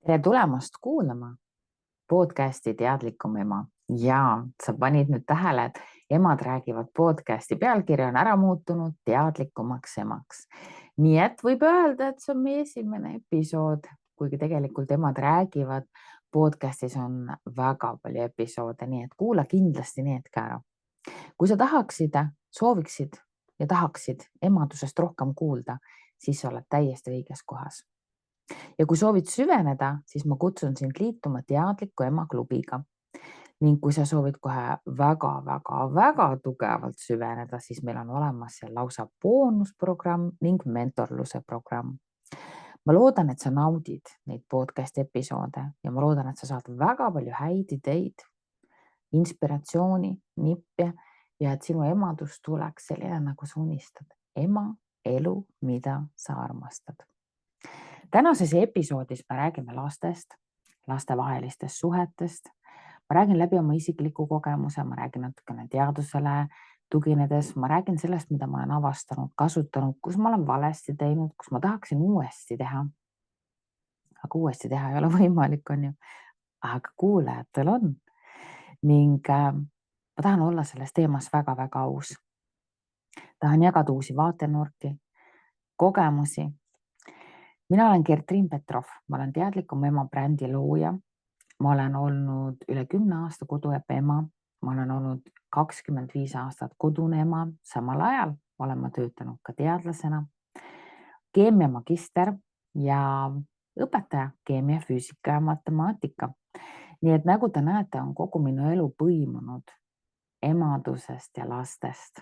Tere tulemast kuulama podcasti Teadlikum ema. Ja sa panid nüüd tähele, et emad räägivad podcasti pealkiri on ära muutunud teadlikumaks emaks. Nii et võib öelda, et see on meie esimene episood, kuigi tegelikult emad räägivad. Podcastis on väga palju episoode, nii et kuula kindlasti need ka ära. Kui sa tahaksid, sooviksid ja tahaksid emadusest rohkem kuulda, siis sa oled täiesti õiges kohas. Ja kui soovid süveneda, siis ma kutsun sind liituma Teadliku ema klubiga. Ning kui sa soovid kohe väga tugevalt süveneda, siis meil on olemas seal lausa boonusprogramm ning mentorluse programm. Ma loodan, et sa naudid neid podcast episoode ja ma loodan, et sa saad väga palju häid ideid, inspiratsiooni, nippe ja et sinu emadus tuleks selline, nagu sa unistad. Ema elu, mida sa armastad. Tänases episoodis me räägime lastest, lastevahelistest suhetest. Ma räägin läbi oma isikliku kogemuse, ma räägin natukene teadusele tuginedes, ma räägin sellest, mida ma olen avastanud, kasutanud, kus ma olen valesti teinud, kus ma tahaksin uuesti teha. Aga uuesti teha ei ole võimalik, on ju. Aga kuulajatel on. Ning ma tahan olla selles teemas väga aus. Tahan jagada uusi vaatenurki, kogemusi. Mina olen Gertriin Petrov, ma olen Teadlikum ema brändi looja. Ma olen olnud üle 10 aasta koduõppe ema. Ma olen olnud 25 aastat kodune ema. Samal ajal olen ma töötanud ka teadlasena, keemiamagister ja õpetaja keemia, füüsika ja matemaatika. Nii et nagu te näete, on kogu minu elu põimunud emadusest ja lastest.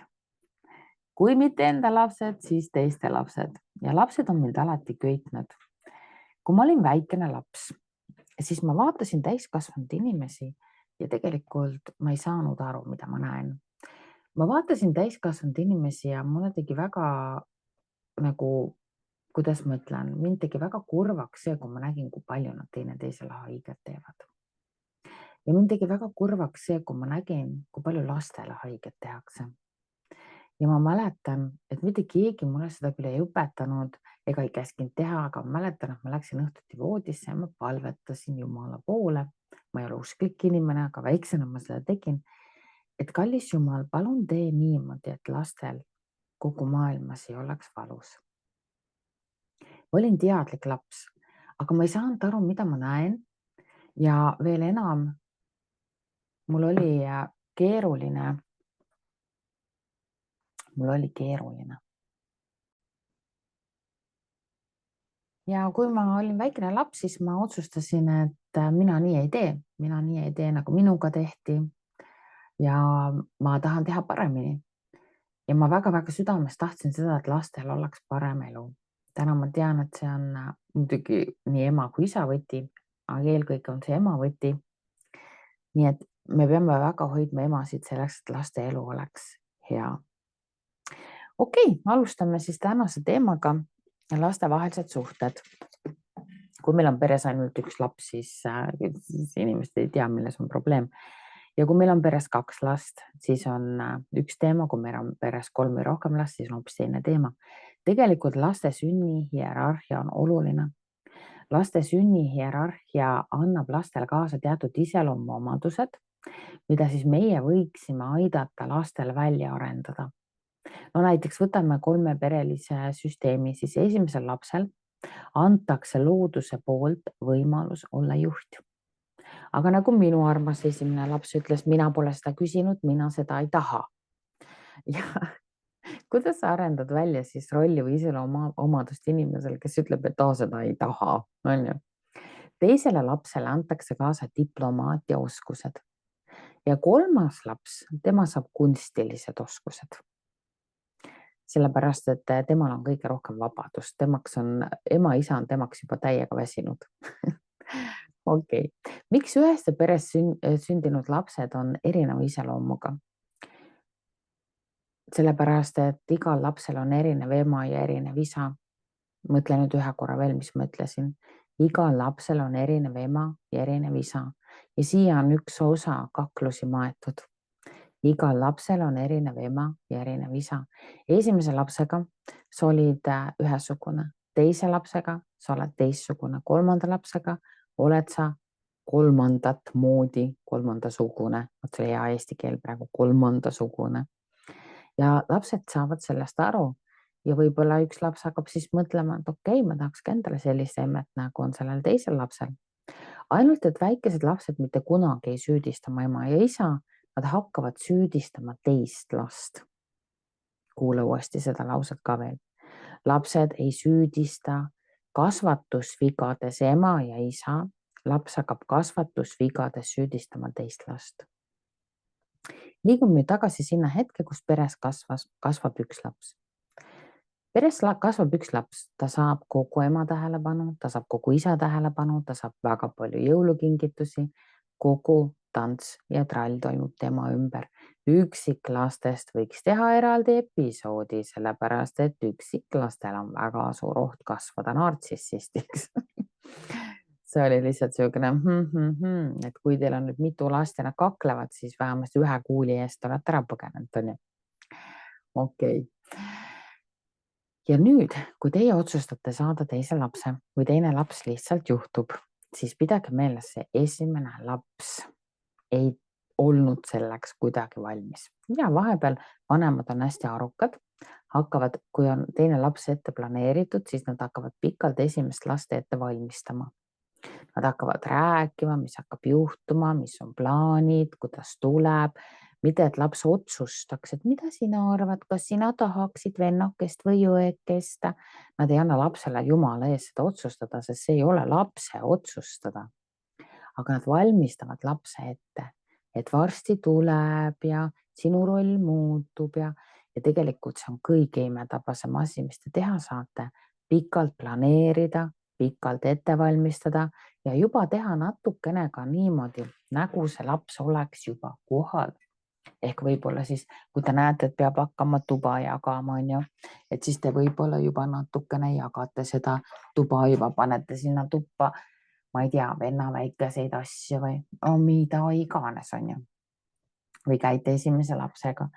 Kui mitte enda lapsed, siis teiste lapsed. Ja lapsed on mind alati köitnud. Kui ma olin väikene laps, siis ma vaatasin täiskasvanud inimesi ja tegelikult ma ei saanud aru, mida ma näen. Ma vaatasin täiskasvanud inimesi ja mulle tegi väga, kuidas ma ütlen, mind tegi väga kurvaks see, kui ma nägin, kui palju nad teineteisele haiget teevad. Ja mind tegi väga kurvaks see, kui ma nägin, kui palju lastele haiget tehakse. Ja ma mäletan, et mitte keegi mulle seda küll ei õpetanud ega ei käskinud teha, aga ma mäletan, et ma läksin õhtuti voodisse ja ma palvetasin Jumala poole. Ma ei ole usklik inimene, aga väiksena ma seda tegin. Et kallis Jumal, palun tee niimoodi, et lastel kogu maailmas ei oleks valus. Ma olin teadlik laps, aga ma ei saanud aru, mida ma näen. Ja veel enam, mul oli keeruline. Ja kui ma olin väikene laps, siis ma otsustasin, et mina nii ei tee, nagu minuga tehti. Ja ma tahan teha paremini. Ja ma väga südames tahtsin seda, et lastel oleks parem elu. Täna ma tean, et see on muidugi nii ema kui isa võti, aga eelkõige on see ema võti. Nii et me peame väga hoidma emasid selleks, et laste elu oleks hea. Okei, alustame siis tänase teemaga lastevahelised suhted. Kui meil on peres ainult üks laps, siis inimesed ei tea, milles on probleem. Ja kui meil on peres 2 last, siis on üks teema. Kui meil on peres 3 või rohkem last, siis on hoopis teine teema. Tegelikult laste sünni hierarhia on oluline. Laste sünni hierarhia annab lastele kaasa teatud iseloomuomadused, mida siis meie võiksime aidata lastel välja arendada. No näiteks võtame 3-perelise süsteemi, siis esimesel lapsel antakse looduse poolt võimalus olla juht. Aga nagu minu armas esimene laps ütles, mina pole seda küsinud, mina seda ei taha. Ja kuidas sa arendad välja siis rolli või iseloomuomadust inimesel, kes ütleb, et ta seda ei taha, on ju? Teisele lapsele antakse kaasa diplomaatia oskused. Ja 3. laps, tema saab kunstilised oskused. Sellepärast, et temal on kõige rohkem vabadust. Ema-isa on temaks juba täiega väsinud. Okei. Miks üheste peres sündinud lapsed on erineva iseloomuga? Sellepärast, et igal lapsel on erinev ema ja erinev isa. Mõtle nüüd ühe korra veel, mis ma ütlesin. Igal lapsel on erinev ema ja erinev isa. Ja siia on üks osa kaklusi maetud. Igal lapsel on erinev ema ja erinev isa. Esimese lapsega sa olid ühesugune, teise lapsega sa oled teissugune, 3. lapsega oled sa kolmandat moodi, kolmandasugune, vot see hea eesti keel praegu, kolmandasugune. Ja lapsed saavad sellest aru ja võib-olla üks laps hakkab siis mõtlema, et okei, ma tahaks ka endale sellist emmet, nagu on sellel teisel lapsel. Ainult, et väikesed lapsed mitte kunagi ei süüdista oma ema ja isa, nad hakkavad süüdistama teist last. Kuule uuesti seda lauset ka veel. Lapsed ei süüdista kasvatusvigades ema ja isa, laps hakkab kasvatusvigades süüdistama teist last. Liigume tagasi sinna hetke, kus peres kasvab üks laps. Peres kasvab üks laps, ta saab kogu ema tähelepanu, ta saab kogu isa tähelepanu, ta saab väga palju jõulukingitusi, kogu tants ja trall toimub tema ümber. Üksiklastest võiks teha eraldi episoodi, sellepärast et üksiklastel on väga suur oht kasvada nartsissistiks. See oli lihtsalt selline, et kui teil on nüüd mitu last ja nad kaklevad, siis vähemasti ühe kuuli eest olete ära põgenenud, on ju? Okei. Ja nüüd, kui teie otsustate saada teise lapse või teine laps lihtsalt juhtub, siis pidage meeles, see esimene laps ei olnud selleks kuidagi valmis. Ja vahepeal vanemad on hästi arukad, hakkavad, kui on teine laps ette planeeritud, siis nad hakkavad pikalt esimest last ette valmistama. Nad hakkavad rääkima, mis hakkab juhtuma, mis on plaanid, kuidas tuleb, mida et laps otsustaks, et mida sina arvad, kas sina tahaksid vennakest või õekest. Nad ei anna lapsele jumala ees seda otsustada, sest see ei ole lapse otsustada. Aga nad valmistavad lapse ette, et varsti tuleb ja sinu roll muutub ja tegelikult see on kõige imetabasem asi, mis te teha saate. Pikalt planeerida, pikalt ette valmistada ja juba teha natukene ka niimoodi, nagu see laps oleks juba kohal. Ehk võib-olla siis, kui te näete, et peab hakkama tuba jagama, on ju, et siis te võib-olla juba natukene jagate seda tuba, juba panete sinna tuppa, ma ei tea, venna väikeseid asju või mida iganes, on ju. Või käite esimese lapsega,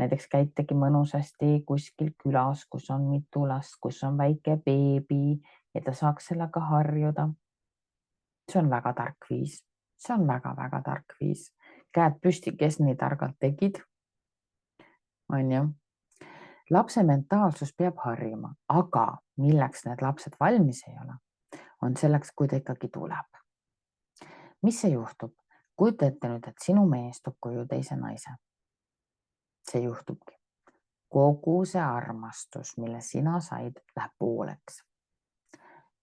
näiteks käitegi mõnusasti kuskil külas, kus on mitu last, kus on väike beebi ja ta saaks sellega harjuda. See on väga tark viis. See on väga-väga tark viis. Käed püsti, kes nii targalt tegid, on ju. Lapse mentaalsus peab harjuma, aga milleks need lapsed valmis ei ole, on selleks, kui ta ikkagi tuleb. Mis see juhtub? Kujuta ette nüüd, et sinu mees toob koju teise naise. See juhtubki. Kogu see armastus, mille sina said, läheb pooleks.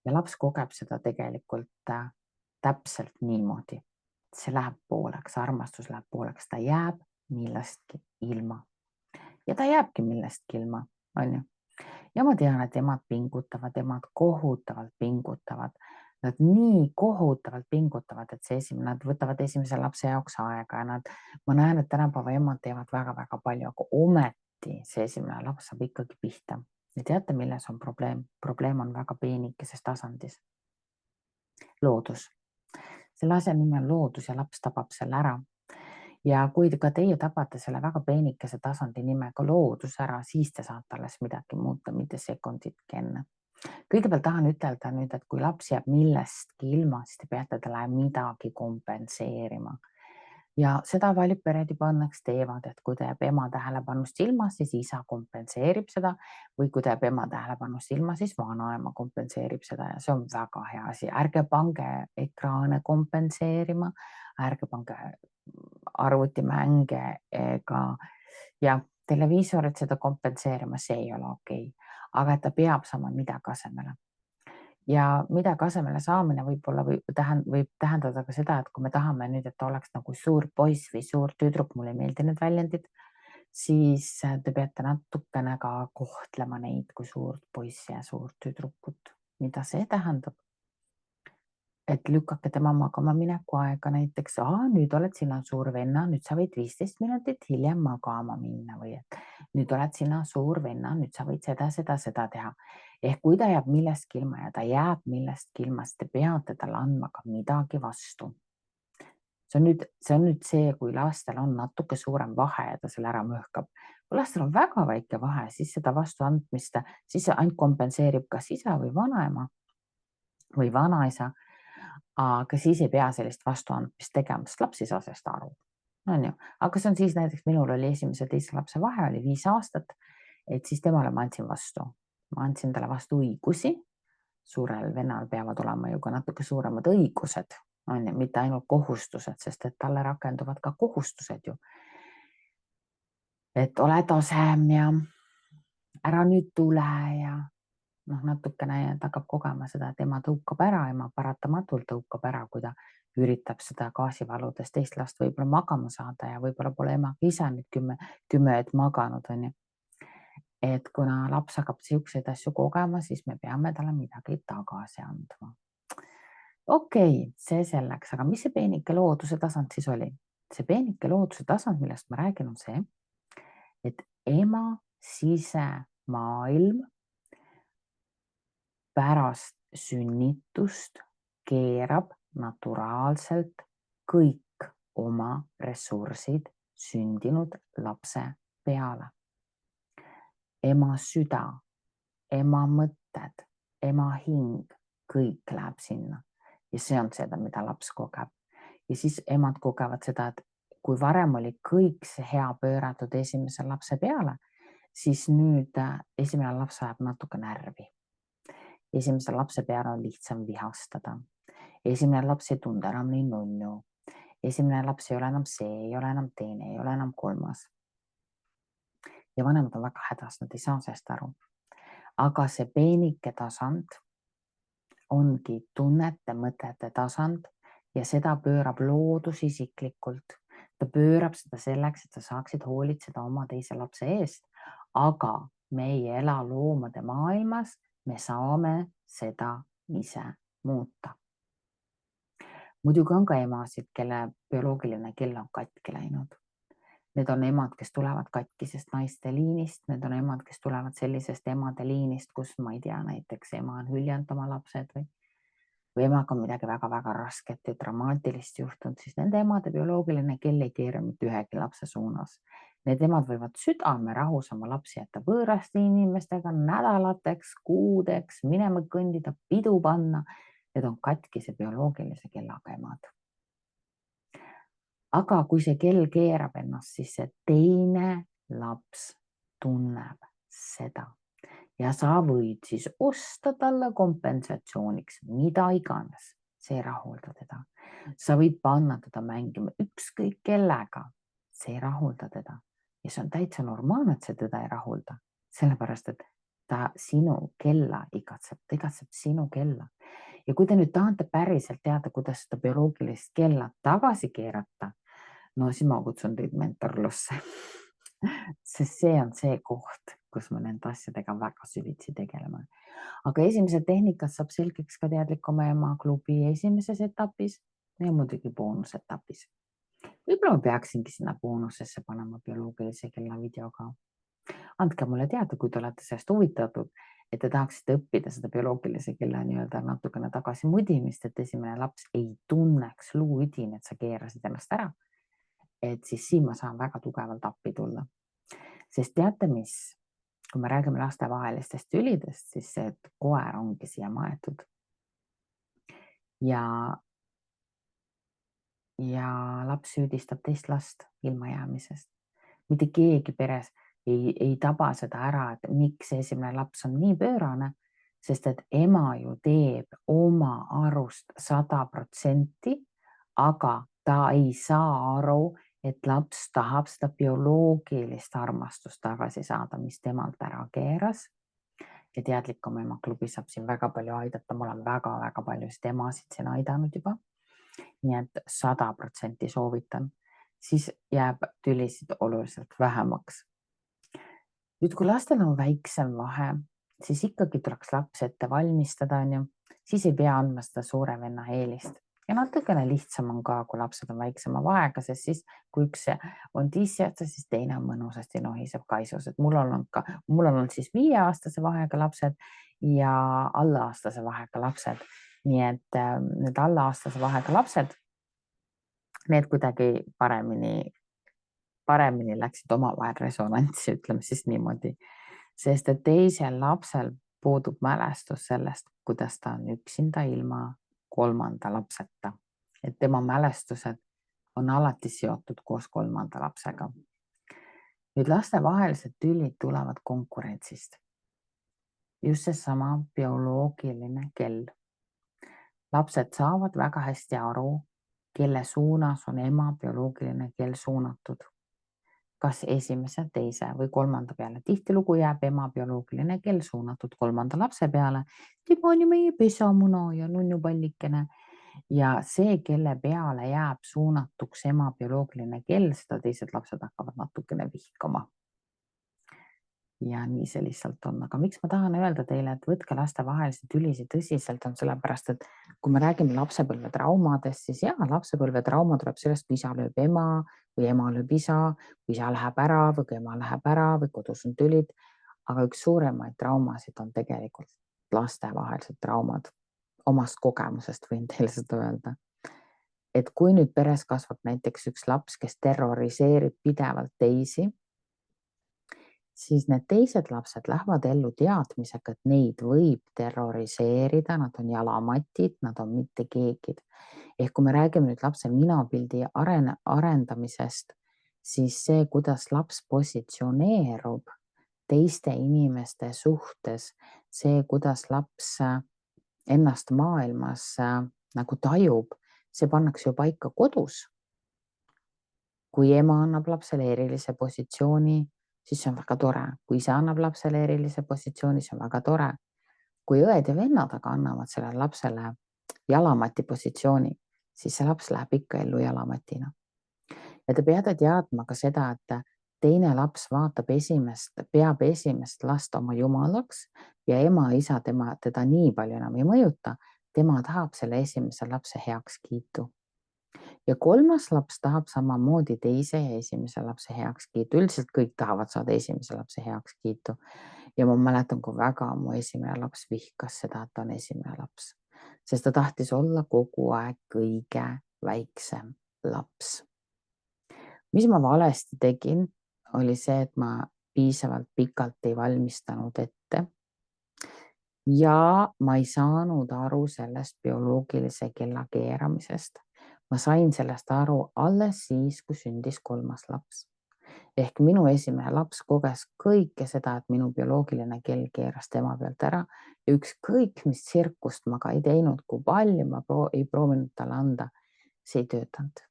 Ja laps kogeb seda tegelikult täpselt niimoodi. See läheb pooleks, armastus läheb pooleks, ta jääb millestki ilma. Ja ta jääbki millestki ilma, on ju. Ja ma tean, et emad pingutavad, emad kohutavalt pingutavad. Nad nii kohutavalt pingutavad, et nad võtavad esimese lapse jaoks aega ja ma näen, et tänapäeva emad teevad väga-väga palju, aga ometi see esimene laps saab ikkagi pihta. Ja teate, milles on probleem? Probleem on väga peenikeses tasandis. Loodus. Selle asja nimi on loodus ja laps tabab selle ära. Ja kui ka teie tabate selle väga peenikese tasandi nimega loodus ära, siis te saate alles midagi muuta, mitte sekunditki enne. Kõigepealt tahan ütelda nüüd, et kui laps jääb millestki ilma, siis te peate talle midagi kompenseerima. Ja seda paljud pered juba õnneks teevad, et kui ta jääb ema tähelepanust ilma, siis isa kompenseerib seda või kui ta jääb ema tähelepanust ilma, siis vanaema kompenseerib seda ja see on väga hea asi. Ärge pange ekraane kompenseerima, ärge pange arvutimänge ega televiisorit seda kompenseerima, see ei ole okei. Aga ta peab saama midagi asemele. Ja midagi asemele saamine võib tähendada ka seda, et kui me tahame nüüd, et ta oleks nagu suur poiss või suur tüdruk, mulle ei meeldi need väljendid, siis te peate natukene ka kohtlema neid kui suurt poissi ja suurt tüdrukut. Mida see tähendab? Et lükkake tema magama mineku aega näiteks, nüüd oled sina suur venna, nüüd sa võid 15 minutit hiljem magama minna või et nüüd oled sina suur venna, nüüd sa võid seda teha. Ehk kui ta jääb millestki ilma ja ta jääb millestki ilma, siis te peate talle andma ka midagi vastu. See on nüüd see, kui lastel on natuke suurem vahe ja ta selle ära mõhkab. Kui lastel on väga väike vahe, siis seda vastu andmist, siis see ainult kompenseerib kas isa või vanaema või vanaisa. aga siis ei pea sellist vastuandmist tegema, sest laps ei saa sellest aru. On ju? Aga see on siis näiteks minul oli esimese ja teise lapse vahe oli 5 aastat, et siis temale ma andsin vastu. Ma andsin talle vastu õigusi. Suurel vennal peavad olema ju ka natuke suuremad õigused, on ju, mitte ainult kohustused, sest et talle rakenduvad ka kohustused ju. Et ole tasem ja ära nüüd tule ja natukene ta hakkab kogema seda, et ema tõukab ära, ema paratamatult tõukab ära, kui ta üritab seda gaasivaludes teist last võib-olla magama saada ja võib-olla pole ema ise nüüd 10 ööd maganud, on ju. Et kuna laps hakkab siukseid asju kogema, siis me peame talle midagi tagasi andma. Okei, see selleks, aga mis see peenike looduse tasand siis oli? See peenike looduse tasand, millest ma räägin, on see, et ema sisemaailm pärast sünnitust keerab naturaalselt kõik oma ressursid sündinud lapse peale. Ema süda, ema mõtted, ema hing, kõik läheb sinna ja see on seda, mida laps kogeb. Ja siis emad kogevad seda, et kui varem oli kõik see hea pööratud esimese lapse peale, siis nüüd esimene laps ajab natuke närvi. Esimese lapse peale on lihtsam vihastada. Esimene laps ei tunde enam nii nunnu. Esimene laps ei ole enam see, ei ole enam teine, ei ole enam kolmas. Ja vanemad on väga hädas, nad ei saa sellest aru. Aga see peenike tasand ongi tunnete, mõtete tasand ja seda pöörab loodus isiklikult. Ta pöörab seda selleks, et sa saaksid hoolitseda oma teise lapse eest, aga me ei ela loomade maailmas, me saame seda ise muuta. Muidugi on ka emasid, kelle bioloogiline kell on katki läinud. Need on emad, kes tulevad katkisest naiste liinist, need on emad, kes tulevad sellisest emade liinist, kus ma ei tea, näiteks ema on hüljanud oma lapsed või emaga on midagi väga-väga rasket ja dramaatilist juhtunud, siis nende emade bioloogiline kell ei keera mitte ühegi lapse suunas. Need emad võivad südamerahus oma lapsi jätta võõraste inimestega nädalateks, kuudeks, minema kõndida, pidu panna. Need on katkise bioloogilise kellaga emad. Aga kui see kell keerab ennast, siis see teine laps tunneb seda ja sa võid siis osta talle kompensatsiooniks, mida iganes, see ei rahulda teda. Sa võid panna teda mängima ükskõik kellega, see ei rahulda teda. Ja see on täitsa normaalne, et see teda ei rahulda, sellepärast, et ta sinu kella igatseb, ta igatseb sinu kella. Ja kui te nüüd tahate päriselt teada, kuidas seda bioloogilist kella tagasi keerata, no siis ma kutsun teid mentorlusse, sest see on see koht, kus me nende asjadega väga süvitsi tegeleme. Aga esimesed tehnikad saab selgeks ka teadlikuma ema klubi esimeses etapis ja muidugi boonusetapis. Võib-olla ma peaksingi sinna boonusesse panema bioloogilise kella videoga. Andke mulle teada, kui te olete sellest huvitatud, et te tahaksite õppida seda bioloogilise kella natukene tagasi mudimist, et esimene laps ei tunneks luuüdin, et sa keerasid ennast ära. Et siis siin ma saan väga tugevalt appi tulla. Sest teate mis, kui me räägime lastevahelistest tülidest, siis see, et koer ongi siia maetud. Ja laps süüdistab teist last ilmajäämisest. Mitte keegi peres ei taba seda ära, et miks esimene laps on nii pöörane, sest et ema ju teeb oma arust 100%, aga ta ei saa aru, et laps tahab seda bioloogilist armastust tagasi saada, mis temalt ära keeras. Ja teadlikum ema klubi saab siin väga palju aidata. Ma olen väga-väga paljusid emasid siin aidanud juba. Nii et 100% soovitan. Siis jääb tülisid oluliselt vähemaks. Nüüd, kui lastel on väiksem vahe, siis ikkagi tuleks laps ette valmistada, on ju. Siis ei pea andma seda suure venna eelist. Ja natukene lihtsam on ka, kui lapsed on väiksema vahega, sest siis kui üks on tissijatsa, siis teine on mõnusasti nohiseb kaisus. Et mul on olnud siis 5-aastase vahega lapsed ja alla-aastase vahega lapsed. Nii et need alla-aastase vahega lapsed, need kuidagi paremini läksid omavahel resonantsi, ütleme siis niimoodi. Sest et teisel lapsel puudub mälestus sellest, kuidas ta on üksinda ilma kolmanda lapseta, et tema mälestused on alati seotud koos kolmanda lapsega. Nüüd lastevahelised tülid tulevad konkurentsist. Just seesama bioloogiline kell. Lapsed saavad väga hästi aru, kelle suunas on ema bioloogiline kell suunatud. Kas esimese, teise või kolmanda peale. Tihtilugu jääb ema bioloogiline kell suunatud kolmanda lapse peale. Tema on ju meie pesamuna ja nunnupallikene. Ja see, kelle peale jääb suunatuks ema bioloogiline kell, seda teised lapsed hakkavad natukene vihkama. Ja nii see lihtsalt on. Aga miks ma tahan öelda teile, et võtke lastevahelisi tülisid tõsiselt, on sellepärast, et kui me räägime lapsepõlvetraumadest, siis lapsepõlvetrauma tuleb sellest, kui isa lööb ema või ema lööb isa, kui isa läheb ära või kui ema läheb ära või kodus on tülid. Aga üks suuremaid traumasid on tegelikult lastevahelised traumad. Omast kogemusest võin teile seda öelda. Et kui nüüd peres kasvab näiteks üks laps, kes terroriseerib pidevalt teisi, siis need teised lapsed lähevad ellu teadmisega, et neid võib terroriseerida, nad on jalamatid, nad on mitte keegid. Ehk kui me räägime nüüd lapse minapildi arendamisest, siis see, kuidas laps positsioneerub teiste inimeste suhtes, see, kuidas laps ennast maailmas nagu tajub, see pannakse ju paika kodus. Kui ema annab lapsele erilise positsiooni, siis see on väga tore. Kui isa annab lapsele erilise positsiooni, see on väga tore. Kui õed ja vennad aga annavad sellele lapsele jalamati positsiooni, siis see laps läheb ikka ellu jalamatina. Ja te peate teadma ka seda, et teine laps peab esimest last oma jumalaks ja ema, isa teda nii palju enam ei mõjuta. Tema tahab selle esimese lapse heakskiitu. Ja kolmas laps tahab samamoodi teise ja esimese lapse heakskiitu. Üldiselt kõik tahavad saada esimese lapse heakskiitu. Ja ma mäletan, kui väga mu esimene laps vihkas seda, et ta on esimene laps. Sest ta tahtis olla kogu aeg kõige väiksem laps. Mis ma valesti tegin, oli see, et ma piisavalt pikalt ei valmistanud ette. Ja ma ei saanud aru sellest bioloogilise kella keeramisest. Ma sain sellest aru alles siis, kui sündis kolmas laps. Ehk minu esimene laps koges kõike seda, et minu bioloogiline kell keeras tema pealt ära. Ja ükskõik, mis tsirkust ma ka ei teinud, kui palju ma ei proovinud talle anda, see ei töötanud.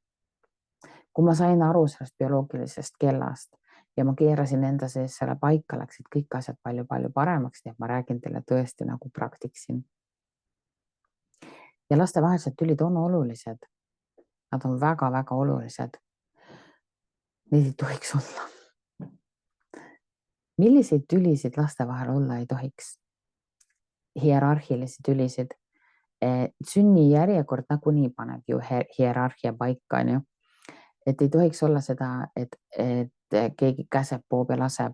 Kui ma sain aru sellest bioloogilisest kellast ja ma keerasin enda sees selle paika, läksid kõik asjad palju paremaks, nii et ma räägin teile tõesti nagu praktiksin. Ja lastevahelised tülid on olulised. Nad on väga olulised. Neid ei tohiks olla. Milliseid tülisid laste vahel olla ei tohiks? Hierarhilisi tülisid. Sünni järjekord nagunii paneb ju hierarhia paika, on ju. Et ei tohiks olla seda, et keegi käseb poob ja laseb.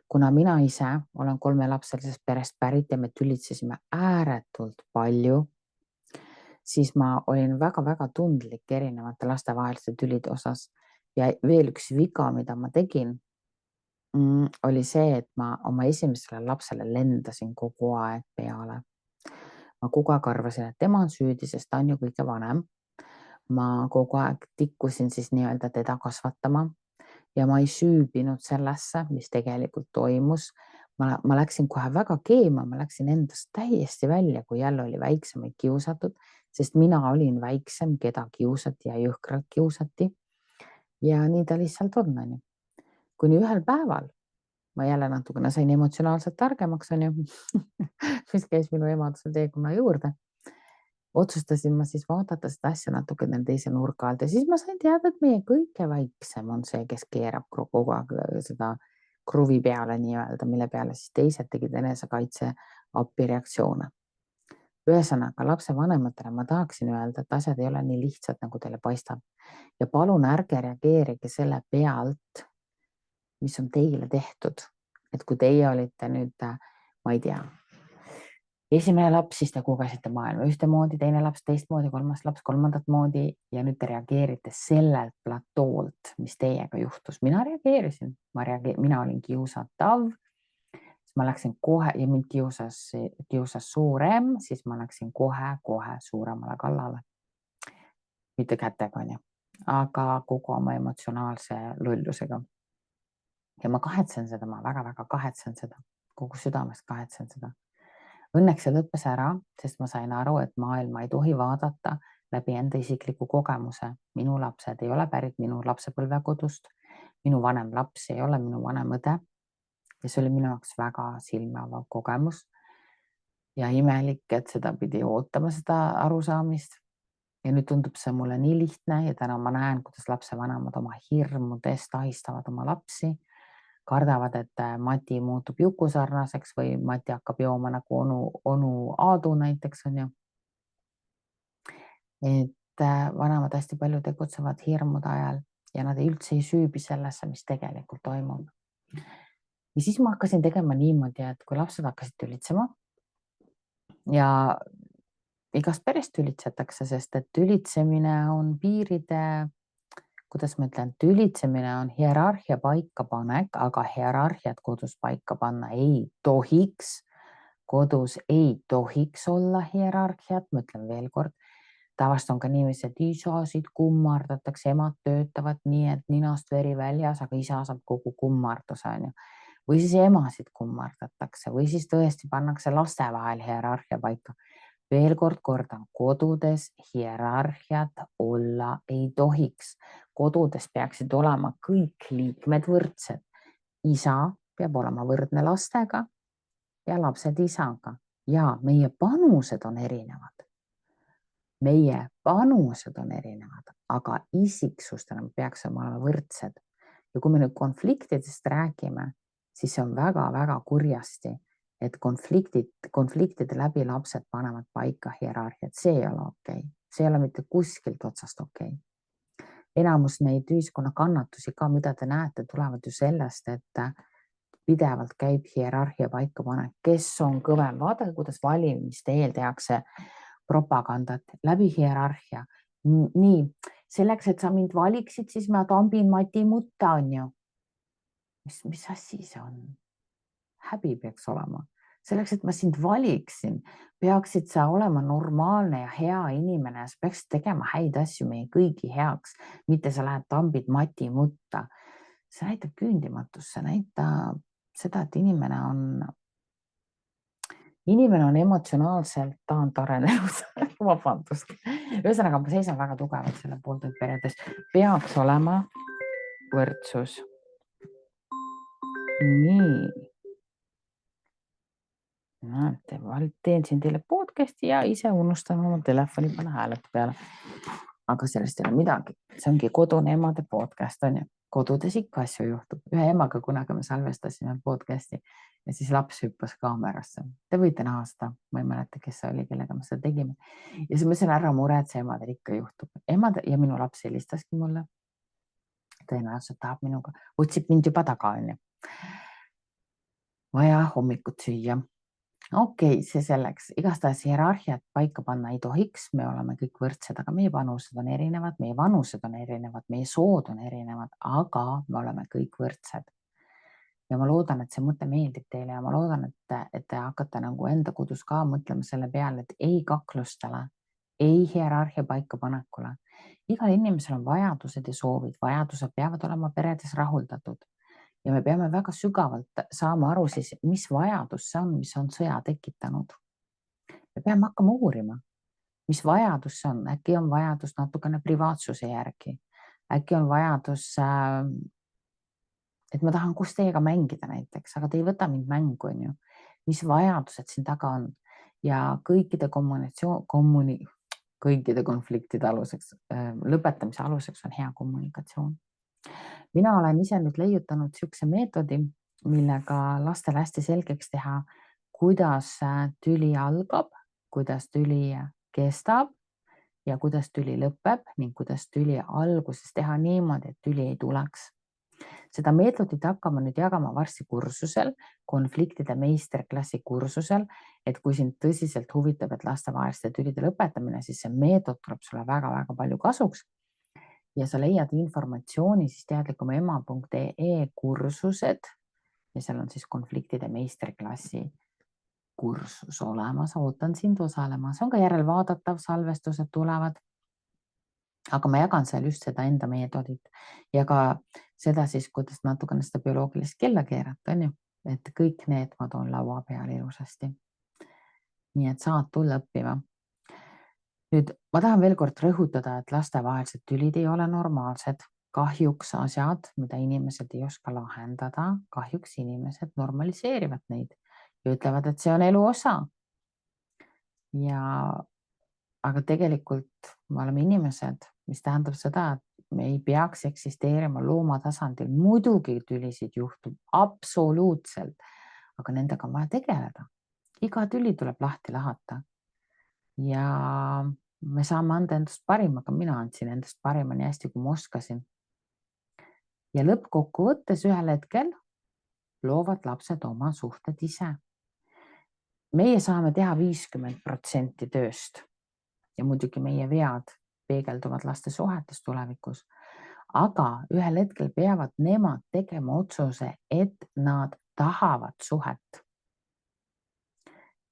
Kuna mina ise olen 3-lapselisest perest pärit ja me tülitsesime ääretult palju, siis ma olin väga tundlik erinevate lastevaheliste tülide osas. Ja veel üks viga, mida ma tegin, oli see, et ma oma esimesele lapsele lendasin kogu aeg peale. Ma kogu aeg arvasin, et tema on süüdi, sest ta on ju kõige vanem. Ma kogu aeg tikkusin siis nii-öelda teda kasvatama ja ma ei süübinud sellesse, mis tegelikult toimus. Ma läksin kohe väga keema, ma läksin endast täiesti välja, kui jälle oli väiksemaid kiusatud, sest mina olin väiksem, keda kiusati ja jõhkralt kiusati. Ja nii ta lihtsalt on. Kuni ühel päeval ma jälle natukene sain emotsionaalselt targemaks, on ju, mis käis minu emaduse teekonna juurde. Otsustasin ma siis vaadata seda asja natukene teise nurga alt ja siis ma sain teada, et meie kõige väiksem on see, kes keerab kogu aeg seda kruvi peale nii-öelda, mille peale siis teised tegid enesekaitse apireaktsioone. Ühesõnaga, lapse vanematele ma tahaksin öelda, et asjad ei ole nii lihtsad, nagu teile paistab. Ja palun ärge reageerige selle pealt, mis on teile tehtud. Et kui teie olite nüüd, ma ei tea, esimene laps, siis te kogesite maailma ühtemoodi, teine laps teistmoodi, kolmas laps kolmandat moodi ja nüüd te reageerite sellelt platoolt, mis teiega juhtus. Mina reageerisin, mina olin kiusatav. siis ma läksin kohe ja mind kiusas suurem, siis ma läksin kohe suuremale kallale. Mitte kätega, aga kogu oma emotsionaalse lullusega. Ja ma kahetsen seda, ma väga-väga kahetsen seda, kogu südamest kahetsen seda. Õnneks see lõppes ära, sest ma sain aru, et maailma ei tohi vaadata läbi enda isikliku kogemuse. Minu lapsed ei ole pärit minu lapsepõlvekodust. Minu vanem laps ei ole minu vanem õde. Ja see oli minu jaoks väga silmaavav kogemus. Ja imelik, et seda pidi ootama seda arusaamist. Ja nüüd tundub see mulle nii lihtne ja täna ma näen, kuidas lapsevanemad oma hirmudest ahistavad oma lapsi. Kardavad, et Mati muutub jukusarnaseks või Mati hakkab jooma nagu onu Aadu näiteks on ju. Et vanemad hästi palju tegutsevad hirmude ajal ja nad üldse ei süübi sellesse, mis tegelikult toimub. Ja siis ma hakkasin tegema niimoodi, et kui lapsed hakkasid tülitsema ja igast perest tülitsetakse, sest et tülitsemine on piiride, kuidas ma ütlen, tülitsemine on hierarhia paikapanek, aga hierarhiat kodus paika panna ei tohiks. Kodus ei tohiks olla hierarhiat, ma ütlen veel kord. Tavast on ka niiviisi, et isasid kummardatakse, emad töötavad nii, et ninast veri väljas, aga isa saab kogu kummarduse on ju. Või siis emasid kummardatakse või siis tõesti pannakse laste vahel hierarhia paika. Veel kord kordan, kodudes hierarhiat olla ei tohiks. Kodudes peaksid olema kõik liikmed võrdsed. Isa peab olema võrdne lastega ja lapsed isaga. Ja meie panused on erinevad. Meie panused on erinevad, aga isiksustena peaks olema võrdsed. Ja kui me nüüd konfliktidest räägime, siis see on väga-väga kurjasti, et konfliktide läbi lapsed panevad paika hierarhiat. See ei ole okei. See ei ole mitte kuskilt otsast okei. Enamus neid ühiskonna kannatusi ka, mida te näete, tulevad ju sellest, et pidevalt käib hierarhia paikapanek, kes on kõvem. Vaadake, kuidas valimiste eel tehakse propagandat läbi hierarhia. Nii, selleks, et sa mind valiksid, siis ma tambin Mati mutta on ju. Mis asi see on? Häbi peaks olema. Selleks, et ma sind valiksin, peaksid sa olema normaalne ja hea inimene. Sa peaksid tegema häid asju meie kõigi heaks, mitte sa lähed tambid Mati mutta. See näitab küündimatust, see näitab seda, et inimene on emotsionaalselt taandarenenud. Vabandust. Ühesõnaga, ma seisan väga tugevalt selle poolt, et peredes peaks olema võrdsus. Nii. Teen siin teile podcasti ja ise unustan oma telefoni panna hääletu peale. Aga sellest ei ole midagi. See ongi kodune emade podcast on ju. Kodudes ikka asju juhtub. Ühe emaga kunagi me salvestasime podcasti ja siis laps hüppas kaamerasse. Te võite näha seda, ma ei mäleta, kes see oli, kellega me seda tegime. Ja siis ma sain ära mure, et see emadel ikka juhtub. Emad ja minu laps helistaski mulle. Tõenäoliselt tahab minuga, otsib mind juba taga on ju. Vaja hommikut süüa. Okei, see selleks. Igastahes hierarhiat paika panna ei tohiks. Me oleme kõik võrdsed, aga meie panused on erinevad, meie vanused on erinevad, meie sood on erinevad, aga me oleme kõik võrdsed. Ja ma loodan, et see mõte meeldib teile ja ma loodan, et te hakkate nagu enda kodus ka mõtlema selle peale, et ei kaklustele, ei hierarhia paika panekule. Igal inimesel on vajadused ja soovid. Vajadused peavad olema peredes rahuldatud. Ja me peame väga sügavalt saama aru siis, mis vajadus see on, mis on sõja tekitanud. Me peame hakkama uurima, mis vajadus see on. Äkki on vajadus natukene privaatsuse järgi. Äkki on vajadus, et ma tahan koos teiega mängida näiteks, aga te ei võta mind mängu, on ju. Mis vajadused siin taga on. Ja kõikide konfliktide aluseks, lõpetamise aluseks on hea kommunikatsioon. Mina olen ise nüüd leiutanud siukse meetodi, millega lastele hästi selgeks teha, kuidas tüli algab, kuidas tüli kestab ja kuidas tüli lõpeb ning kuidas tüli alguses teha niimoodi, et tüli ei tuleks. Seda meetodit hakkame nüüd jagama varsti kursusel, konfliktide meisterklassi kursusel, et kui sind tõsiselt huvitab, et lastevaheliste tülide lõpetamine, siis see meetod tuleb sulle väga-väga palju kasuks. Ja sa leiad informatsiooni siis teadlikumema.ee kursused ja seal on siis konfliktide meistriklassi kursus olemas, ootan sind osalema, see on ka järelvaadatav, salvestused tulevad. Aga ma jagan seal just seda enda meetodit ja ka seda siis, kuidas natukene seda bioloogilist kella keerata, on ju, et kõik need ma toon laua peale ilusasti. Nii et saad tulla õppima. Nüüd ma tahan veel kord rõhutada, et lastevahelised tülid ei ole normaalsed. Kahjuks asjad, mida inimesed ei oska lahendada, kahjuks inimesed normaliseerivad neid ja ütlevad, et see on elu osa. Aga tegelikult me oleme inimesed, mis tähendab seda, et me ei peaks eksisteerima looma tasandil. Muidugi tülisid juhtub, absoluutselt, aga nendega on vaja tegeleda. Iga tüli tuleb lahti lahata ja me saame anda endast parima, aga mina andsin endast parima nii hästi, kui ma oskasin. Ja lõppkokkuvõttes ühel hetkel loovad lapsed oma suhted ise. Meie saame teha 50% tööst ja muidugi meie vead peegelduvad laste suhetes tulevikus, aga ühel hetkel peavad nemad tegema otsuse, et nad tahavad suhet.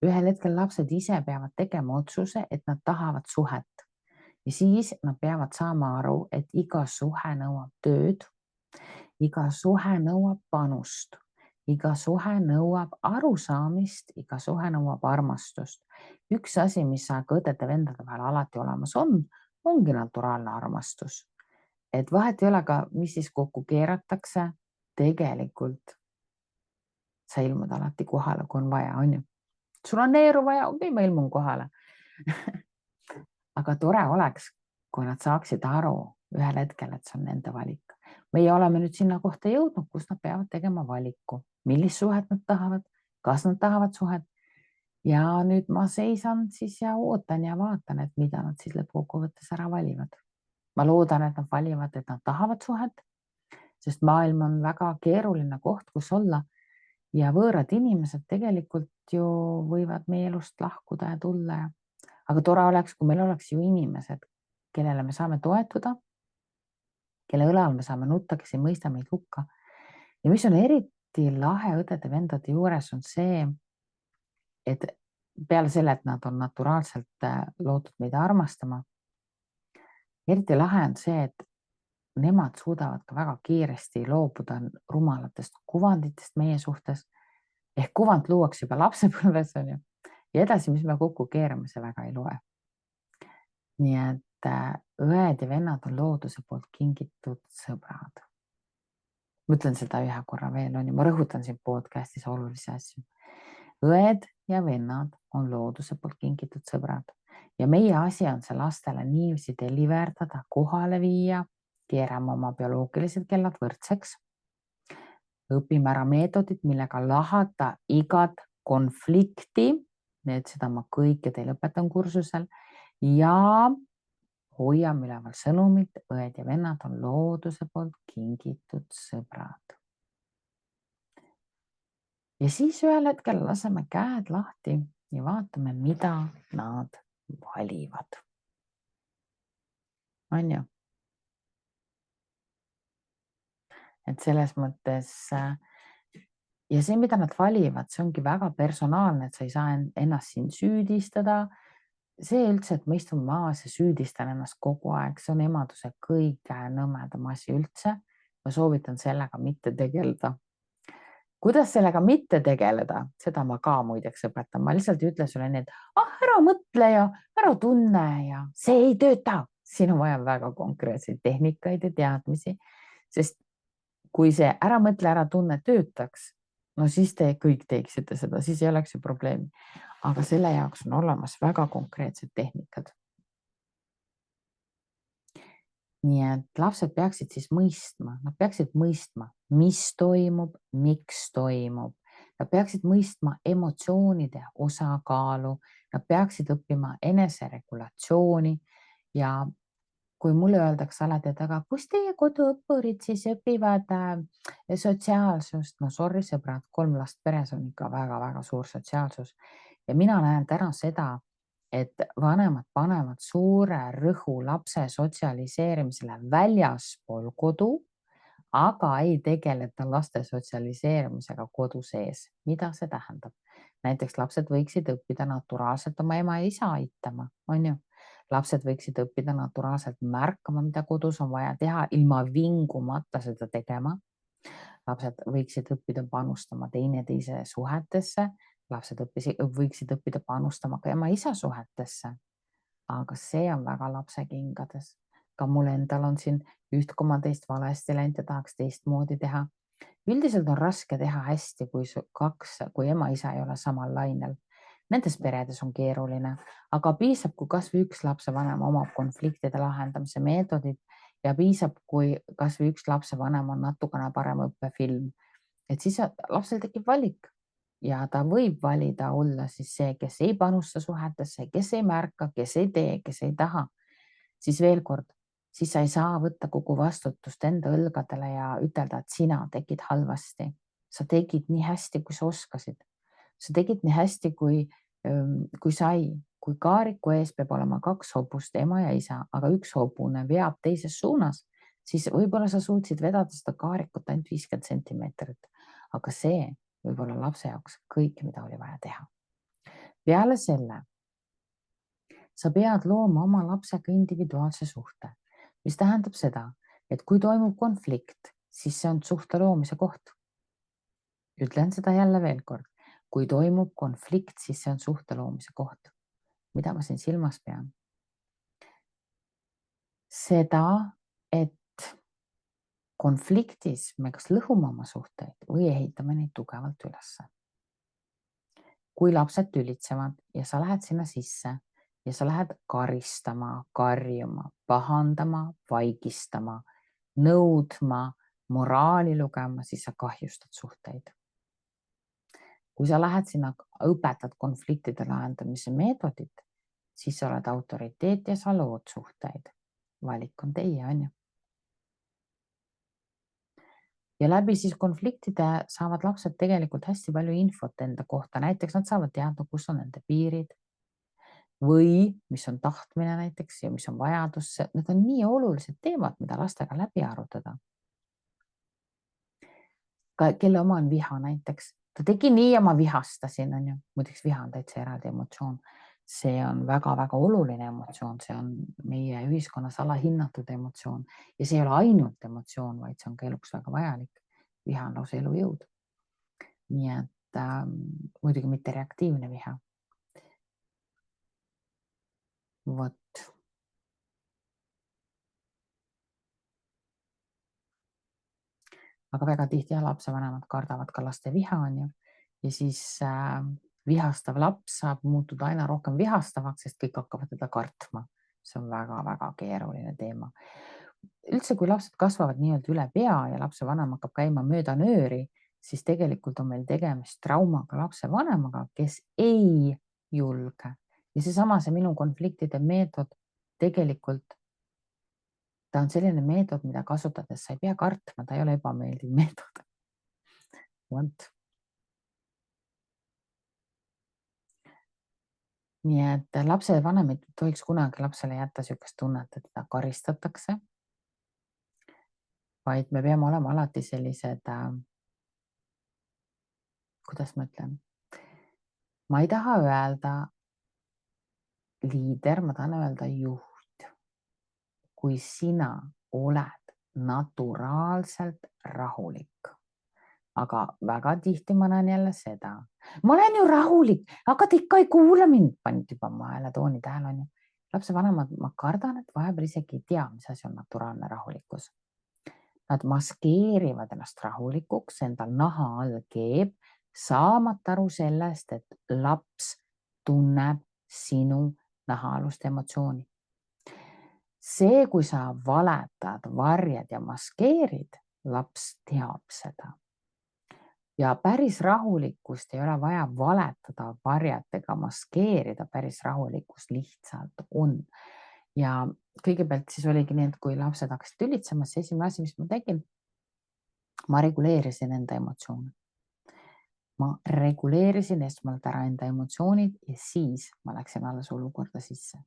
Ühel hetkel lapsed ise peavad tegema otsuse, et nad tahavad suhet ja siis nad peavad saama aru, et iga suhe nõuab tööd, iga suhe nõuab panust, iga suhe nõuab arusaamist, iga suhe nõuab armastust. Üks asi, mis aga õdede-vendade vahel alati olemas on, ongi naturaalne armastus. Et vahet ei ole ka, mis siis kokku keeratakse, tegelikult sa ilmud alati kohale, kui on vaja, on ju. Sul on neeru vaja, okei, ma ilmun kohale. Aga tore oleks, kui nad saaksid aru ühel hetkel, et see on nende valik. Meie oleme nüüd sinna kohta jõudnud, kus nad peavad tegema valiku, millist suhet nad tahavad, kas nad tahavad suhet. Ja nüüd ma seisan siis ja ootan ja vaatan, et mida nad siis lõppkokkuvõttes ära valivad. Ma loodan, et nad valivad, et nad tahavad suhet, sest maailm on väga keeruline koht, kus olla ja võõrad inimesed tegelikult ju võivad meie elust lahkuda ja tulla. Aga tore oleks, kui meil oleks ju inimesed, kellele me saame toetuda, kelle õlal me saame nutta, kes ei mõista meid hukka. Ja mis on eriti lahe õdede-vendade juures on see, et peale selle, et nad on naturaalselt loodud meid armastama, eriti lahe on see, et nemad suudavad ka väga kiiresti loobuda rumalatest kuvanditest meie suhtes. Ehk kuvand luuakse juba lapsepõlves, on ju. Ja edasi, mis me kokku keerame, see väga ei loe. Nii et õed ja vennad on looduse poolt kingitud sõbrad. Ma ütlen seda ühe korra veel, on ju. Ma rõhutan siin podcastis olulisi asju. Õed ja vennad on looduse poolt kingitud sõbrad. Ja meie asi on see lastele niiviisi deliverdada, kohale viia, keerame oma bioloogilised kellad võrdseks. Õpime ära meetodid, millega lahata igat konflikti. Need seda ma kõike teile õpetan kursusel. Ja hoiame üleval sõnumit, õed ja vennad on looduse poolt kingitud sõbrad. Ja siis ühel hetkel laseme käed lahti ja vaatame, mida nad valivad. On ju? Et selles mõttes ja see, mida nad valivad, see ongi väga personaalne, et sa ei saa ennast siin süüdistada. See üldse, et ma istun maas ja süüdistan ennast kogu aeg, see on emaduse kõige nõmedam asi üldse. Ma soovitan sellega mitte tegeleda. Kuidas sellega mitte tegeleda, seda ma ka muideks õpetan. Ma lihtsalt ütlen sulle nii, et ära mõtle ja ära tunne ja see ei tööta. Siin on vaja väga konkreetseid tehnikaid ja teadmisi, sest kui see ära mõtle, ära tunne töötaks, no siis te kõik teeksite seda, siis ei oleks ju probleemi. Aga selle jaoks on olemas väga konkreetsed tehnikad. Nii et lapsed peaksid siis mõistma, nad peaksid mõistma, mis toimub, miks toimub. Nad peaksid mõistma emotsioonide osakaalu, nad peaksid õppima eneseregulatsiooni ja kui mulle öeldakse alati, et aga kus teie koduõppurid siis õpivad sotsiaalsust? No sorry sõbrad, 3 last peres on ikka väga-väga suur sotsiaalsus. Ja mina näen täna seda, et vanemad panevad suure rõhu lapse sotsialiseerimisele väljaspool kodu, aga ei tegeleta laste sotsialiseerumisega kodu sees. Mida see tähendab? Näiteks lapsed võiksid õppida naturaalselt oma ema ja isa aitama, on ju? Lapsed võiksid õppida naturaalselt märkama, mida kodus on vaja teha, ilma vingumata seda tegema. Lapsed võiksid õppida panustama teineteise suhetesse. Lapsed võiksid õppida panustama ka ema-isa suhetesse. Aga see on väga lapse kingades. Ka mul endal on siin 1,2 valesti läinud ja tahaks teistmoodi teha. Üldiselt on raske teha hästi, kui ema-isa ei ole samal lainel. Nendes peredes on keeruline, aga piisab, kui kas või üks lapsevanem omab konfliktide lahendamise meetodid ja piisab, kui kas või üks lapsevanem on natukene parem õppefilm. Et siis lapsel tekib valik ja ta võib valida olla siis see, kes ei panusta suhetesse, kes ei märka, kes ei tee, kes ei taha. Siis veel kord, siis sa ei saa võtta kogu vastutust enda õlgadele ja ütelda, et sina tegid halvasti. Sa tegid nii hästi, kui sa oskasid. Sa tegid nii hästi, kui sai. Kui kaariku ees peab olema 2 hobust, ema ja isa, aga üks hobune veab teises suunas, siis võib-olla sa suutsid vedada seda kaarikut ainult 50 sentimeetrit. Aga see võib olla lapse jaoks kõik, mida oli vaja teha. Peale selle sa pead looma oma lapsega individuaalse suhte, mis tähendab seda, et kui toimub konflikt, siis see on suhte loomise koht. Ütlen seda jälle veel kord. Kui toimub konflikt, siis see on suhte loomise koht. Mida ma siin silmas pean? Seda, et konfliktis me kas lõhume oma suhteid või ehitame neid tugevalt üles. Kui lapsed tülitsevad ja sa lähed sinna sisse ja sa lähed karistama, karjuma, pahandama, vaigistama, nõudma, moraali lugema, siis sa kahjustad suhteid. Kui sa lähed sinna, õpetad konfliktide lahendamise meetodit, siis sa oled autoriteet ja sa lood suhteid. Valik on teie, on ju. Ja läbi siis konfliktide saavad lapsed tegelikult hästi palju infot enda kohta. Näiteks nad saavad teada, kus on nende piirid või mis on tahtmine näiteks ja mis on vajadus. Need on nii olulised teemad, mida lastega läbi arutada. Kelle oma on viha näiteks. Ta tegi nii ja ma vihastasin, on ju. Muideks viha on täitsa eraldi emotsioon. See on väga-väga oluline emotsioon. See on meie ühiskonnas alahinnatud emotsioon. Ja see ei ole ainult emotsioon, vaid see on ka eluks väga vajalik. Viha on lausa elujõud. Nii et muidugi mitte reaktiivne viha. Vot. Aga väga tihti lapsevanemad kardavad ka laste viha, on ju. Ja siis vihastav laps saab muutuda aina rohkem vihastavaks, sest kõik hakkavad teda kartma. See on väga-väga keeruline teema. Üldse, kui lapsed kasvavad nii-öelda üle pea ja lapsevanem hakkab käima mööda nööri, siis tegelikult on meil tegemist traumaga lapsevanemaga, kes ei julge. Ja see minu konfliktide meetod tegelikult ta on selline meetod, mida kasutades sa ei pea kartma, ta ei ole ebameeldiv meetod. Nii et lapsevanem ei tohiks kunagi lapsele jätta sellist tunnet, et teda karistatakse, vaid me peame olema alati sellised, kuidas ma ütlen, ma ei taha öelda liider, ma tahan öelda juht. Kui sina oled naturaalselt rahulik, aga väga tihti ma näen jälle seda. Ma olen ju rahulik, aga te ikka ei kuula mind, panid juba ma hääletooni tähele, on ju. Lapsevanemad, ma kardan, et vahepeal isegi ei tea, mis asi on naturaalne rahulikkus. Nad maskeerivad ennast rahulikuks, endal naha all keeb, saamata aru sellest, et laps tunneb sinu nahaalust emotsiooni. See, kui sa valetad, varjad ja maskeerid, laps teab seda. Ja päris rahulikkust ei ole vaja valetada, varjata ega maskeerida, päris rahulikkust lihtsalt on. Ja kõigepealt siis oligi nii, et kui lapsed hakkasid tülitsema, siis esimene asi, mis ma tegin, ma reguleerisin enda emotsioone. Ma reguleerisin esmalt ära enda emotsioonid ja siis ma läksin alles olukorda sisse.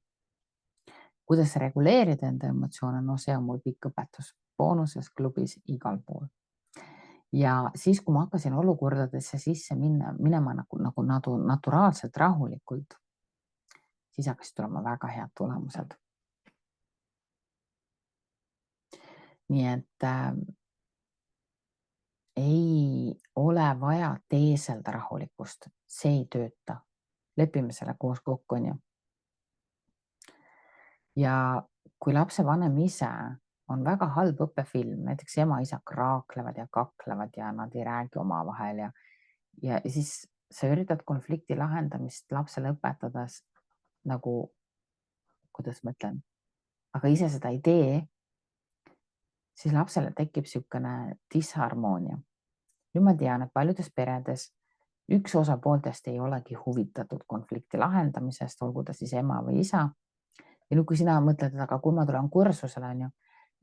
Kuidas reguleerida enda emotsioone? No see on mul pikk õpetus. boonuses, klubis, igal pool. Ja siis, kui ma hakkasin olukordadesse sisse minema nagu naturaalselt rahulikult, siis hakkasid tulema väga head tulemused. Nii et ei ole vaja teeselda rahulikkust, see ei tööta. Lepime selle koos kokku, on ju. Ja kui lapsevanem ise on väga halb õppefilm, näiteks ema-isa kraaklevad ja kaklevad ja nad ei räägi omavahel ja siis sa üritad konflikti lahendamist lapsele õpetades nagu, kuidas ma ütlen, aga ise seda ei tee, siis lapsele tekib niisugune disharmoonia. Nüüd ma tean, et paljudes peredes üks osapooltest ei olegi huvitatud konflikti lahendamisest, olgu ta siis ema või isa. Ja nüüd, kui sina mõtled, aga kui ma tulen kursusele, on ju,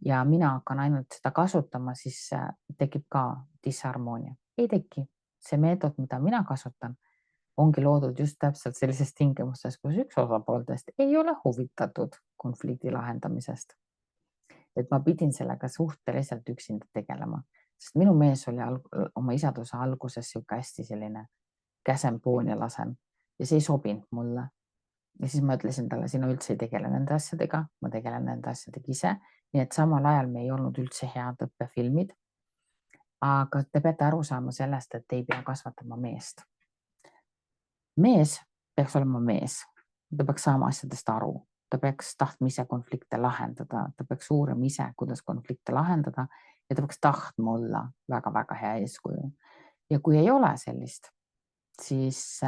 ja mina hakkan ainult seda kasutama, siis tekib ka disharmoonia. Ei teki. See meetod, mida mina kasutan, ongi loodud just täpselt sellises tingimustes, kus üks osapooltest ei ole huvitatud konflikti lahendamisest. Et ma pidin sellega suhteliselt üksinda tegelema, sest minu mees oli oma isaduse alguses siuke hästi selline käsempoon ja lasen ja see ei sobinud mulle. Ja siis ma ütlesin talle, sina üldse ei tegele nende asjadega, ma tegelen nende asjadega ise. Nii et samal ajal me ei olnud üldse head õppefilmid. Aga te peate aru saama sellest, et ei pea kasvatama meest. Mees peaks olema mees. Ta peaks saama asjadest aru. Ta peaks tahtma ise konflikte lahendada. Ta peaks uurima ise, kuidas konflikte lahendada. Ja ta peaks tahtma olla väga-väga hea eeskuju. Ja kui ei ole sellist, siis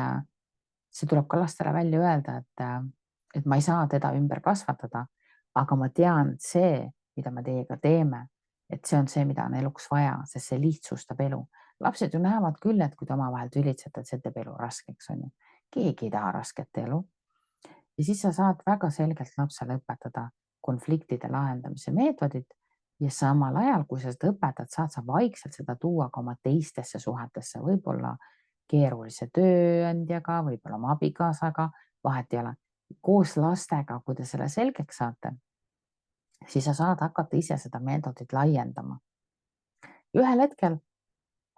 see tuleb ka lastele välja öelda, et ma ei saa teda ümber kasvatada, aga ma tean, et see, mida me teiega teeme, et see on see, mida on eluks vaja, sest see lihtsustab elu. Lapsed ju näevad küll, et kui te omavahel tülitsete, et see teeb elu raskeks, on ju. Keegi ei taha rasket elu. Ja siis sa saad väga selgelt lapsele õpetada konfliktide lahendamise meetodid ja samal ajal, kui sa seda õpetad, saad sa vaikselt seda tuua ka oma teistesse suhetesse, võib-olla keerulise tööandjaga, võib-olla oma abikaasaga, vahet ei ole. Koos lastega, kui te selle selgeks saate, siis sa saad hakata ise seda meetodit laiendama. Ühel hetkel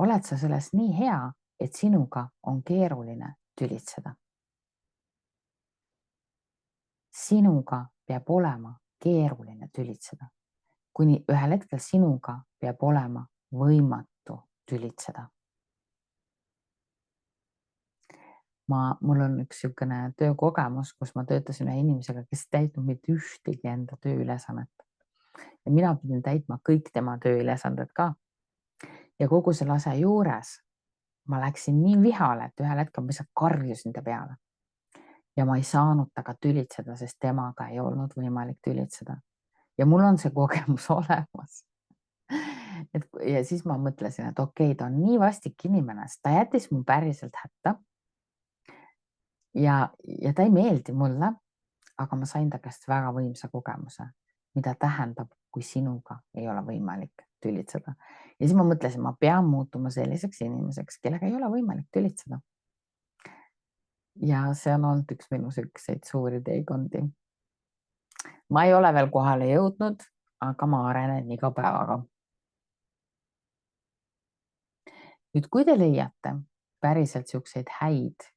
oled sa selles nii hea, et sinuga on keeruline tülitseda. Sinuga peab olema keeruline tülitseda, kuni ühel hetkel sinuga peab olema võimatu tülitseda. Mul on üks niisugune töökogemus, kus ma töötasin ühe inimesega, kes täitnud mitte ühtegi enda tööülesannet. Ja mina pidin täitma kõik tema tööülesanded ka. Ja kogu selle asja juures ma läksin nii vihale, et ühel hetkel ma lihtsalt karjusin ta peale. Ja ma ei saanud taga tülitseda, sest temaga ei olnud võimalik tülitseda. Ja mul on see kogemus olemas. Ja siis ma mõtlesin, et okei, ta on nii vastik inimene, sest ta jättis mu päriselt hätta. Ja ta ei meeldi mulle, aga ma sain ta käest väga võimsa kogemuse, mida tähendab, kui sinuga ei ole võimalik tülitseda. Ja siis ma mõtlesin, ma pean muutuma selliseks inimeseks, kellega ei ole võimalik tülitseda. Ja see on olnud üks minu selliseid suuri teekondi. Ma ei ole veel kohale jõudnud, aga ma arenen iga päevaga. Nüüd, kui te leiate päriselt siukseid häid,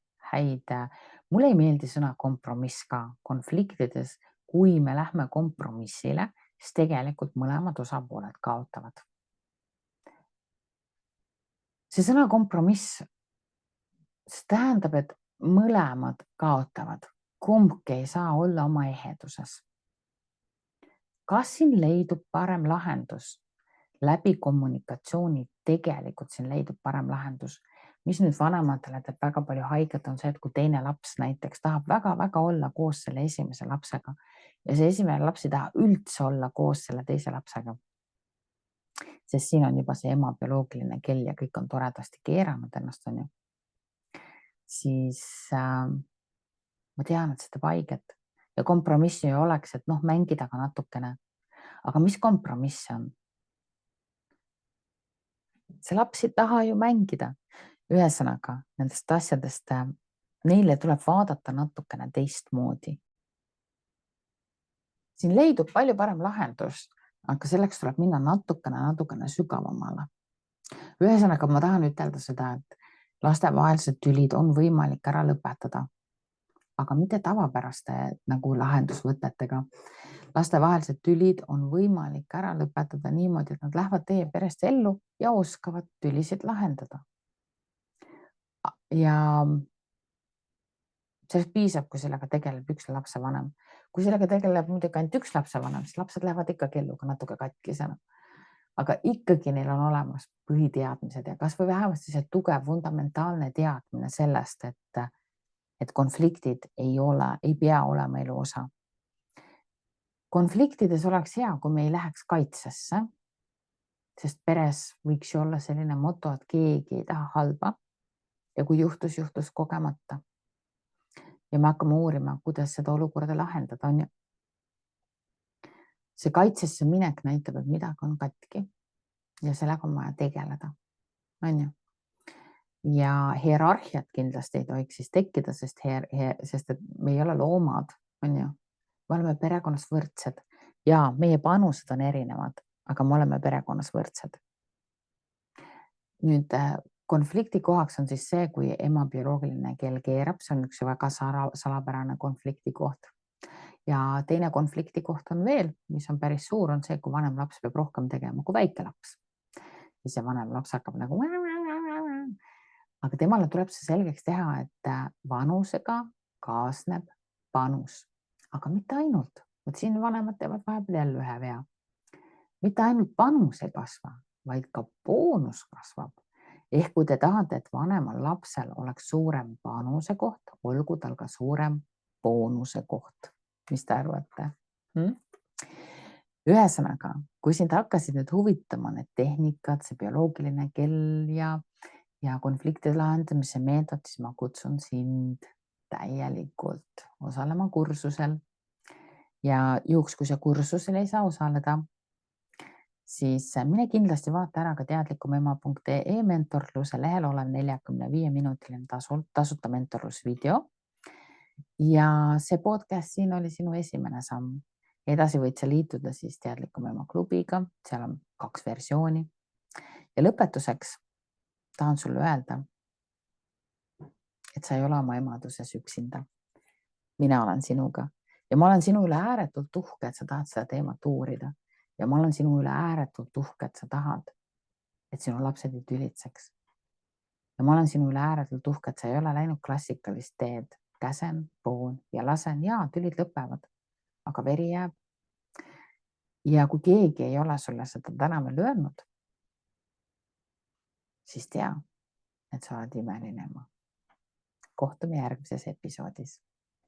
mulle ei meeldi sõna kompromiss ka konfliktides, kui me lähme kompromissile, siis tegelikult mõlemad osapooled kaotavad. See sõna kompromiss, see tähendab, et mõlemad kaotavad, kumbki ei saa olla oma eheduses. Kas siin leidub parem lahendus? Läbi kommunikatsiooni tegelikult siin leidub parem lahendus. Mis nüüd vanematele teeb väga palju haiget on see, et kui teine laps näiteks tahab väga-väga olla koos selle esimese lapsega ja see esimene laps ei taha üldse olla koos selle teise lapsega, sest siin on juba see ema bioloogiline kell ja kõik on toredasti keeranud ennast, on ju, siis ma tean, et see teeb haiget ja kompromissi ju oleks, et mängida ka natukene. Aga mis kompromiss on? See laps ei taha ju mängida. Ühesõnaga, nendest asjadest neile tuleb vaadata natukene teistmoodi. Siin leidub palju parem lahendus, aga selleks tuleb minna natukene sügavamale. Ühesõnaga, ma tahan ütelda seda, et lastevahelised tülid on võimalik ära lõpetada, aga mitte tavapäraste nagu lahendusvõtetega. Lastevahelised tülid on võimalik ära lõpetada niimoodi, et nad lähevad teie perest ellu ja oskavad tülisid lahendada. Ja sellest piisab, kui sellega tegeleb üks lapsevanem. Kui sellega tegeleb muidugi ainult üks lapsevanem, siis lapsed lähevad ikkagi elluga natuke katkisena. Aga ikkagi neil on olemas põhiteadmised ja kas või vähemasti see tugev fundamentaalne teadmine sellest, et konfliktid ei pea olema elu osa. Konfliktides oleks hea, kui me ei läheks kaitsesse, sest peres võiks ju olla selline moto, et keegi ei taha halba ja kui juhtus kogemata. Ja me hakkame uurima, kuidas seda olukorda lahendada on. See kaitsesse minek näitab, et midagi on katki ja sellega on vaja tegeleda. Ja hierarhiat kindlasti ei tohiks siis tekkida, sest et me ei ole loomad, me oleme perekonnas võrdsed ja meie panused on erinevad, aga me oleme perekonnas võrdsed. Nüüd konflikti kohaks on siis see, kui ema bioloogiline kell keerab, see on üks väga salapärane konflikti koht. Ja teine konflikti koht on veel, mis on päris suur, on see, kui vanem laps peab rohkem tegema kui väike laps. Ja see vanem laps hakkab nagu aga temale tuleb see selgeks teha, et vanusega kaasneb panus, aga mitte ainult. Siin vanemad teevad vahepeal jälle ühe vea. Mitte ainult panus ei kasva, vaid ka boonus kasvab. Ehk kui te tahate, et vanemal lapsel oleks suurem panuse koht, olgu tal ka suurem boonuse koht. Mis te arvate? Ühesõnaga, kui sind hakkasid nüüd huvitama need tehnikad, see bioloogiline kell ja konfliktide lahendamise meetod, siis ma kutsun sind täielikult osalema kursusel. Ja juhuks, kui see kursusel ei saa osaleda, siis mine kindlasti vaata ära ka teadlikumema.ee mentorluse lehel olev 45-minutiline tasuta mentorlusvideo. Ja see podcast siin oli sinu esimene samm. Edasi võid sa liituda siis Teadlikum Ema klubiga, seal on 2 versiooni. Ja lõpetuseks tahan sulle öelda, et sa ei ole oma emaduses üksinda. Mina olen sinuga ja ma olen sinu üle ääretult uhke, et sa tahad seda teemat uurida. Ja ma olen sinu üle ääretult uhke, et sa tahad, et sinu lapsed ei tülitseks. Ja ma olen sinu üle ääretult uhke, et sa ei ole läinud klassikalist teed. Käsen, poon ja lasen. Ja tülid lõpevad, aga veri jääb. Ja kui keegi ei ole sulle seda täna veel öelnud, siis tea, et sa oled imeline ema. Kohtume järgmises episoodis.